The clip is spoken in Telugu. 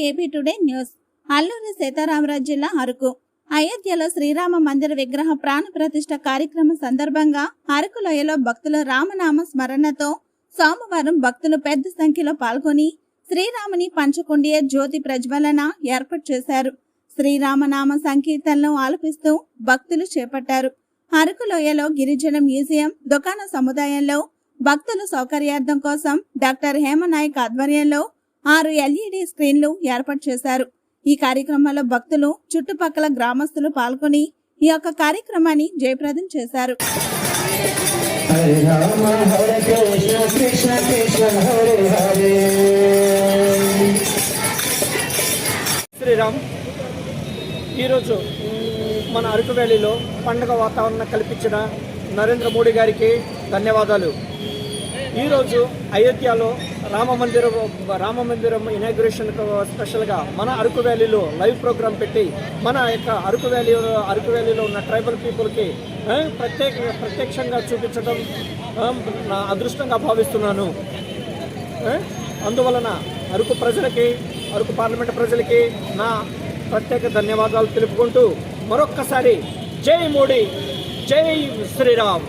AP today news. Alluri Sitaramaraju జిల్లా అరకు. అయోధ్యలో శ్రీరామ మందిర విగ్రహ ప్రాణ ప్రతిష్ఠ కార్యక్రమం సందర్భంగా అరకు లోయలో భక్తుల రామనామ స్మరణతో సోమవారం భక్తులు పెద్ద సంఖ్యలో పాల్గొని శ్రీరాముని పంచకుండియ జ్యోతి ప్రజ్వలన ఏర్పాటు చేశారు. శ్రీరామనామ సంకీర్తనలు ఆలపిస్తూ భక్తులు చేపట్టారు. అరకు లోయలో గిరిజన మ్యూజియం దుకాణ సముదాయంలో భక్తుల సౌకర్యార్థం కోసం డాక్టర్ హేమనాయక్ ఆధ్వర్యంలో 6 LED స్క్రీన్లు ఏర్పాటు చేశారు. ఈ కార్యక్రమంలో భక్తులు చుట్టుపక్కల గ్రామస్తులు పాల్గొని ఈ యొక్క కార్యక్రమాన్ని జయప్రదం చేశారు. శ్రీరామ్ ఈరోజు మన అరకు వ్యాలీలో పండుగ వాతావరణం కల్పించిన నరేంద్ర మోడీ గారికి ధన్యవాదాలు. ఈరోజు అయోధ్యలో రామ మందిరం ఇనాగ్రేషన్ స్పెషల్గా మన అరకు వ్యాలీలో లైవ్ ప్రోగ్రాం పెట్టి మన యొక్క అరకు వ్యాలీలో ఉన్న ట్రైబల్ పీపుల్కి ప్రత్యక్షంగా చూపించడం నా అదృష్టంగా భావిస్తున్నాను. అందువలన అరకు ప్రజలకి, అరకు పార్లమెంట్ ప్రజలకి నా ప్రత్యేక ధన్యవాదాలు తెలుపుకుంటూ మరొక్కసారి జై మోడీ, జై శ్రీరామ్.